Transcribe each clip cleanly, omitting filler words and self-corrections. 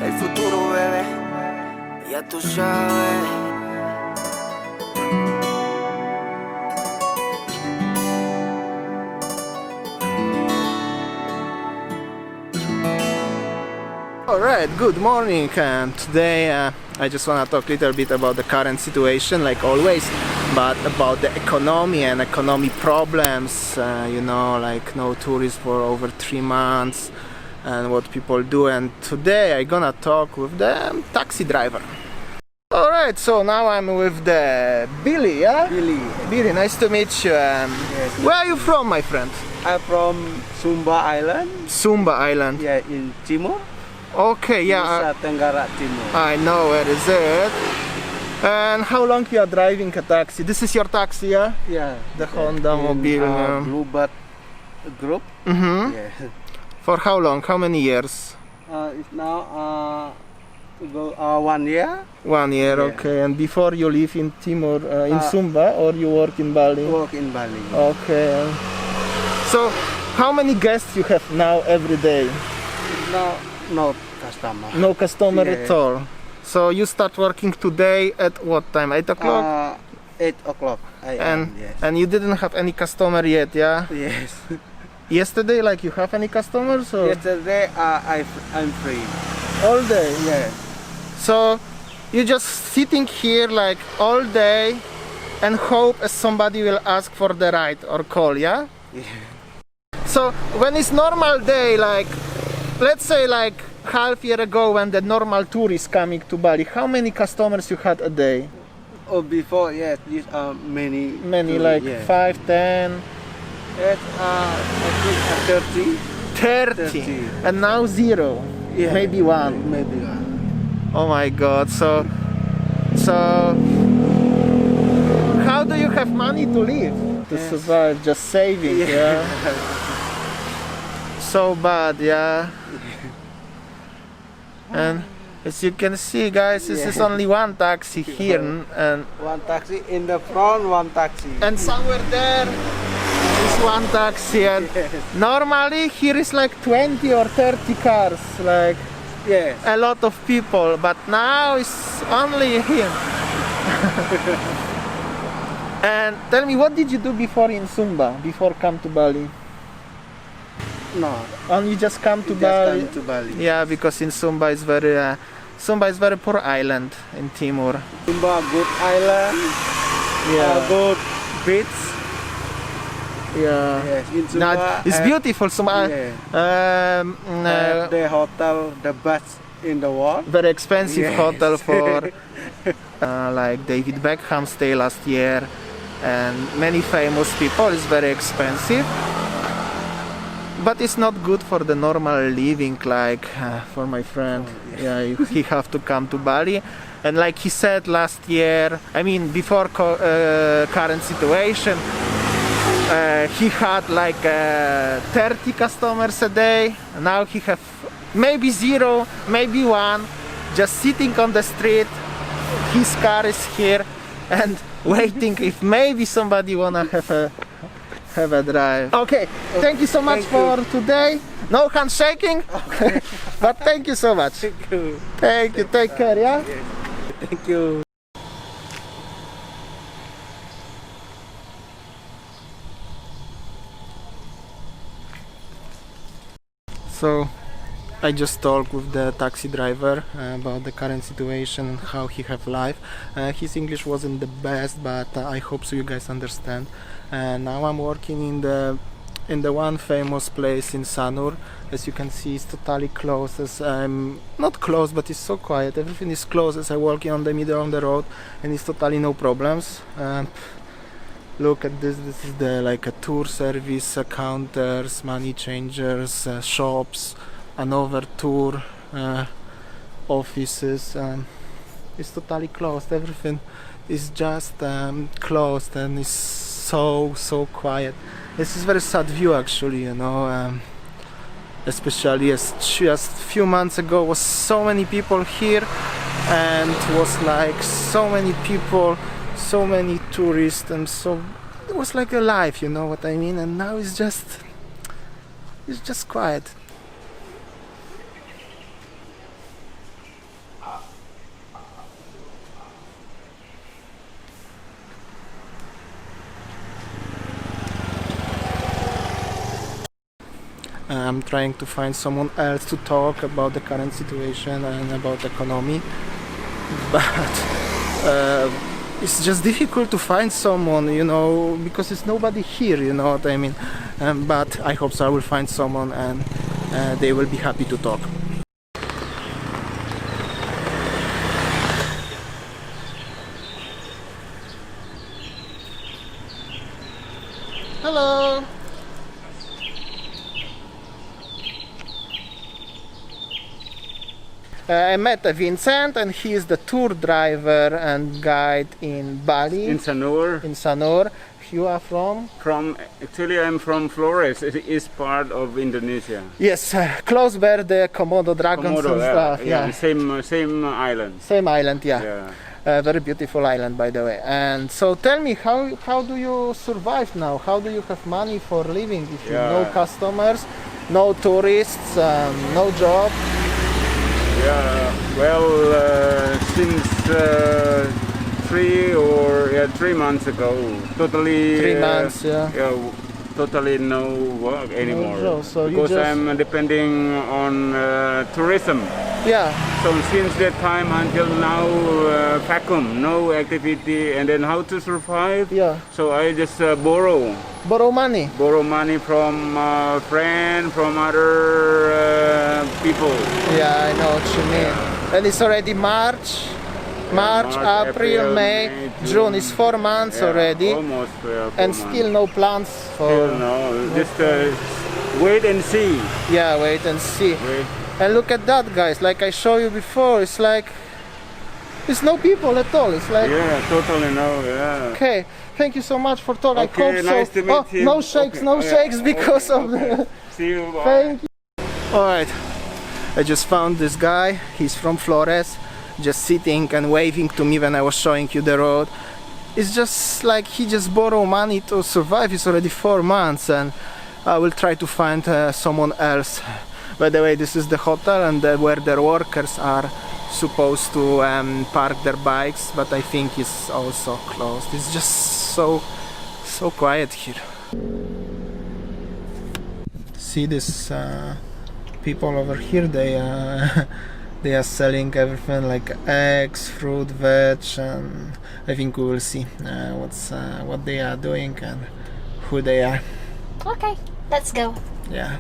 El futuro, bebé, ya tú sabes. Alright, good morning, and today I just want to talk a little bit about the current situation, like always, but about the economy and economy problems, you know, like no tourists for over 3 months and what people do. And today I'm gonna talk with the taxi driver. Alright, so now I'm with the Billy, yeah? Billy, nice to meet you. Yes. Where are you from, my friend? I'm from Sumba Island. Sumba Island. Yeah, in Timor. Okay, yeah. Nusa Tenggara Timor. I know where is it. And how long you are driving a taxi? This is your taxi, yeah? Yeah. The Honda Mobile. Bluebird Group. Mm-hmm. Yeah. For how long? How many years? It's now 1 year. 1 year, Yeah. okay. And before you live in Timor, in Sumba, or you work in Bali? Work in Bali. Okay. So, how many guests you have now every day? Now, no customer. No customer Yeah. at all. So you start working today at what time? 8 o'clock? 8 o'clock. Yes. And you didn't have any customer yet, yeah? Yes. Yesterday, like you have any customers? Or? Yesterday, I'm free. All day? Yeah. So you just sitting here like all day and hope somebody will ask for the ride or call, yeah? Yeah. So when it's normal day, like let's say like half year ago when the normal tourist coming to Bali, how many customers you had a day? Oh, before, yes, these are many. Many, like yeah. 5, 10? Yes, I think 30. 30. And now 0. Yeah. Maybe 1. Maybe 1. Oh my god, so how do you have money to live? To Yes. survive, just saving, yeah? So bad, yeah? And as you can see, guys, this is only one taxi here, and One taxi in the front, one taxi. somewhere there is one taxi, and normally here is like 20 or 30 cars, like Yes. a lot of people, but now it's only him. And tell me, what did you do before in Sumba, before come to Bali? No. Only just come to Just Bali? come to Bali. Yeah, because in Sumba is very poor island in Timor. Sumba, good island. Good beach. Yeah. Yes, in Sumba. Now, it's beautiful, Sumba. The hotel, the best in the world. Very expensive Yes. hotel for like David Beckham stay last year, and many famous people. It's very expensive, but it's not good for the normal living, like for my friend. Yeah, he have to come to Bali, and like he said last year, I mean before current situation, he had like 30 customers a day. Now he have maybe 0, maybe 1, just sitting on the street. His car is here and waiting if maybe somebody wanna have a drive. Okay, thank you so much for today. No handshaking, but thank you so much. Thank you. Thank you. Take care, yeah. Thank you. So I just talked with the taxi driver about the current situation and how he have life. His English wasn't the best, but I hope so you guys understand. Now I'm working in the one famous place in Sanur. As you can see, it's totally closed. As I'm not closed, but it's so quiet. Everything is closed as I'm walking on the middle of the road, and it's totally no problems. Look at this. This is the like a tour service, counters, money changers, shops, another tour offices. It's totally closed. Everything is just closed, and it's so quiet. This is very sad view, actually, you know. Especially as just few months ago was so many people here, and was like so many people, so many tourists, and so it was like a life, you know what I mean. And now it's just quiet. I'm trying to find someone else to talk about the current situation and about economy, but it's just difficult to find someone, you know, because there's nobody here, you know what I mean. But I hope so I will find someone and they will be happy to talk. Hello. I met Vincent, and he is the tour driver and guide in Bali. In Sanur. In Sanur. You are from? Actually, I'm from Flores. It is part of Indonesia. Yes, close where the Komodo dragons Komodo, and stuff. yeah. Same island. Same island, yeah. Yeah. Very beautiful island, by the way. And so tell me, how do you survive now? How do you have money for living if you no customers, no tourists, no job? Yeah, well, since 3 months ago, totally. 3 months, yeah. Totally no work anymore. No job, so because I'm depending on tourism. Yeah. So since that time until now, vacuum, no activity, and then how to survive? Yeah. So I just borrow. Borrow money. Borrow money from friends, from other people. Yeah, I know what you mean. And it's already March, April, May, June. It's 4 months already. Almost 4 and months. still no plans for. Still no, just wait and see. Yeah, wait and see. Wait. And look at that, guys. Like I showed you before, it's like there's no people at all. It's like Totally no. Yeah. okay. Thank you so much for talking. Okay, I hope nice so. to meet you. No shakes, no shakes because of the. See you. Bye. Thank you. All right. I just found this guy. He's from Flores, just sitting and waving to me when I was showing you the road. It's just like he just borrowed money to survive. It's already 4 months, and I will try to find someone else. By the way, this is the hotel and where their workers are supposed to park their bikes, but I think it's also closed. It's just so quiet here. See this people over here, they are selling everything like eggs, fruit, veg, and I think we will see what they are doing and who they are. Okay, let's go. Yeah.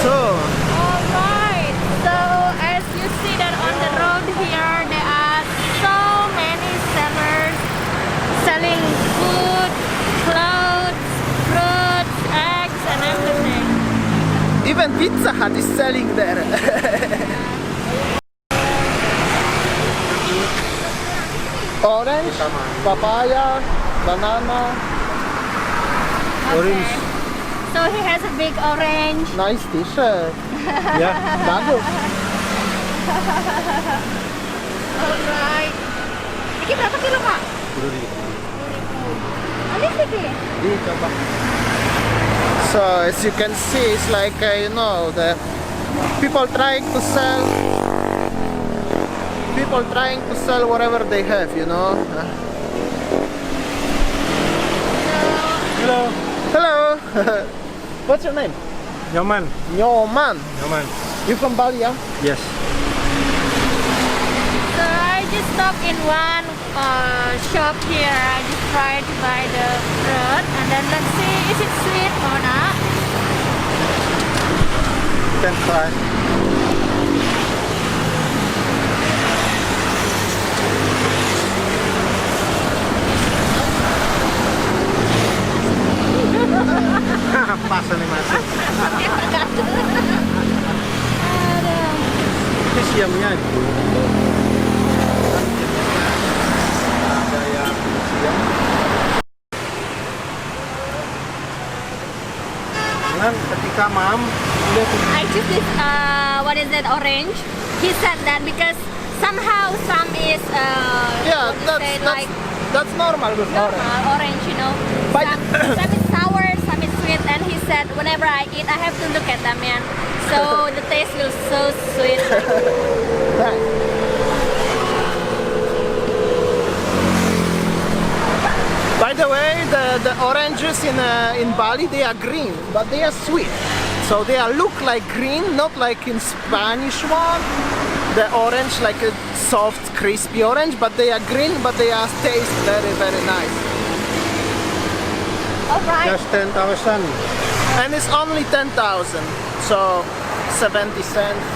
Alright, so as you see that on the road here, there are so many sellers selling food, clothes, fruits, eggs, and everything. Even Pizza Hut is selling there. Orange, papaya, banana, Okay. So he has a big orange. nice t-shirt. Yeah, bagus. Alright. Ini berapa kilo, Kak? 10.000. Ini sedikit. So as you can see, it's like you know, the people trying to sell whatever they have, you know. Hello. Hello. What's your name? Nyoman. Nyoman. Nyoman. You from Bali, yeah? Yes. So I just stopped in one shop here. I just tried to buy the fruit and then let's see is it sweet or not. You can try. Pas animasi. Ini siamnya. Ada yang siam. Dengan ketika mam, I choose this what is that orange. He said that because somehow some is Yeah, what to that's, say, that's, like that's normal with orange. normal orange, you know. But- Some is sour, some is sweet, and he said whenever I eat, I have to look at them, man. So the taste will so sweet. Right. By the way, the oranges in Bali, they are green, but they are sweet. So they are look like green, not like in Spanish one. The orange, like a soft, crispy orange, but they are green, but they are taste very, very nice. All right. Just 10,000. And it's only 10,000, so 70 cents.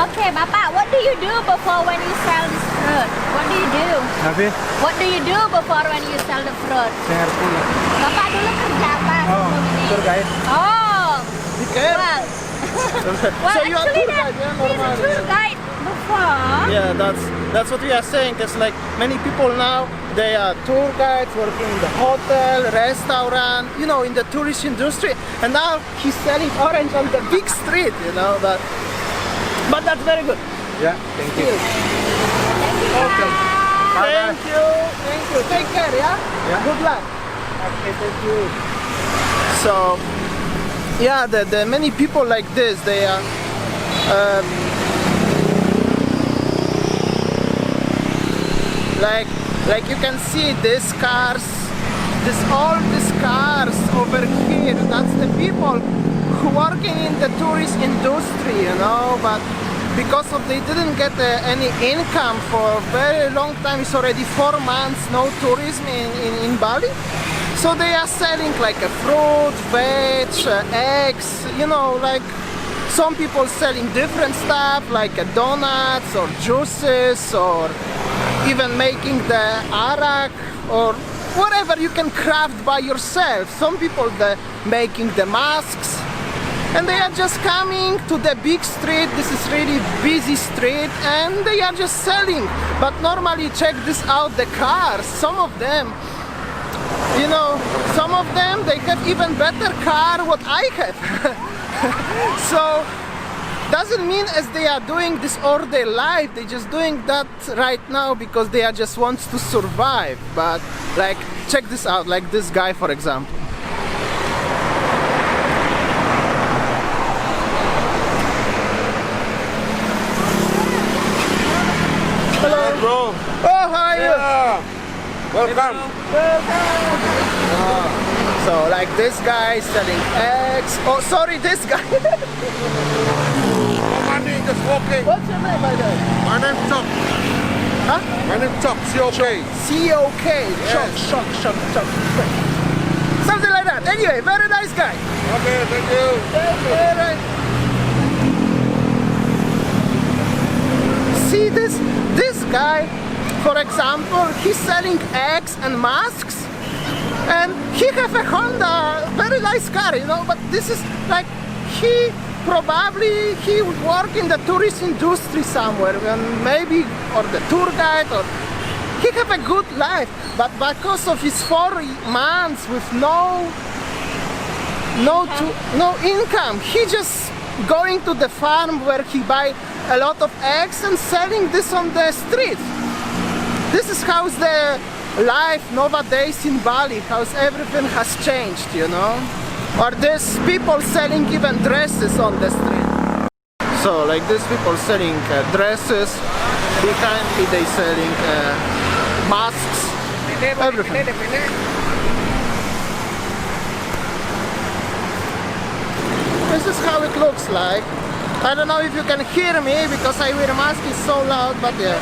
Okay, Bapak, what do you do before when you sell this fruit? What do you do? Tapi, What do you do before when you sell the fruit? saya ngerti. Bapak dulu kerja apa Oh, sebelum ini? tour guide. Oh, Okay. well, well So you are actually tour guide, yeah, he's a normal, tour yeah. guide before. Yeah, that's what we are saying. It's like many people now, they are tour guides working in the hotel, restaurant, you know, in the tourist industry. And now he's selling orange on the big street, you know. But that's very good. Ya, thank you. Okay. Bye-bye. Thank you. Thank you. Take care, yeah? Yeah. Good luck. Okay, thank you. So, yeah, the many people like this, they are. Like you can see these cars, all these cars over here. That's the people who working in the tourist industry, you know. But because of they didn't get any income for a very long time, it's already 4 months no tourism in Bali. So they are selling like a fruit, veg, eggs, you know, like some people selling different stuff like donuts or juices or even making the arak or whatever you can craft by yourself. Some people making the masks. And they are just coming to the big street. This is really busy street and they are just selling. But normally check this out, the cars, some of them, you know, some of them they have even better car what I have. So doesn't mean as they are doing this all their life, they just doing that right now because they are just wants to survive. But like check this out, like this guy for example. Hello. Bro, Oh, how are you? welcome. So like this guy selling eggs. Oh, sorry, this guy. Money, just walking. What's your name, by the way? My name's Chuck. Huh? My name's Chuck, C-O-K. COK. Shock. Something like that. Anyway, very nice guy. Okay, thank you. Very. See this guy, for example, he's selling eggs and masks, and he have a Honda, very nice car, you know. But this is like he work in the tourist industry somewhere, and maybe or the tour guide, or he have a good life. But because of his 4 months with no income, he just going to the farm where he buy a lot of eggs and selling this on the street. This is how the life nowadays in Bali, how everything has changed, you know. Or there's people selling even dresses on the street. So like these people selling dresses, behind me they selling masks, everything. This is how it looks like. I don't know if you can hear me because I wear a mask, it's so loud, but yeah.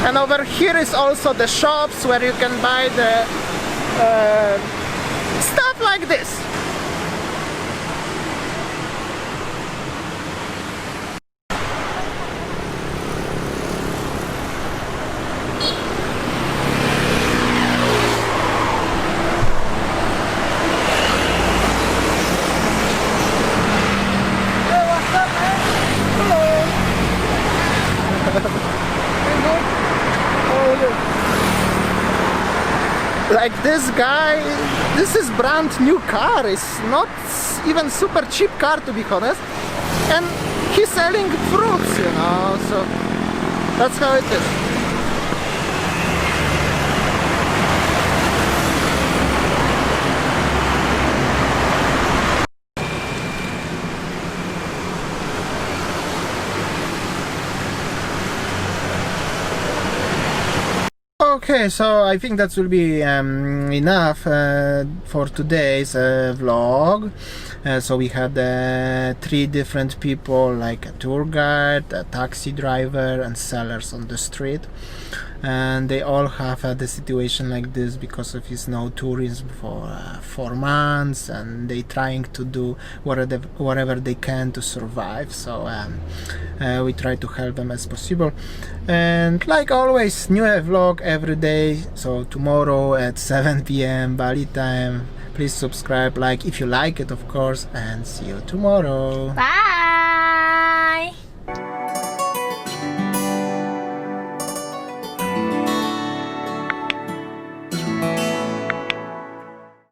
And over here is also the shops where you can buy the stuff like this. Like this guy, this is brand new car. It's not even super cheap car, to be honest. And he's selling fruits, you know, so that's how it is. Okay, so I think that will be enough for today's vlog. So we had 3 different people, like a tour guide, a taxi driver and sellers on the street, and they all have the situation like this because of his no tourism for 4 months, and they trying to do whatever they can to survive. So we try to help them as possible, and like always, new vlog every day. So tomorrow at 7 p.m. Bali time. Please subscribe, like if you like it, of course, and see you tomorrow. Bye.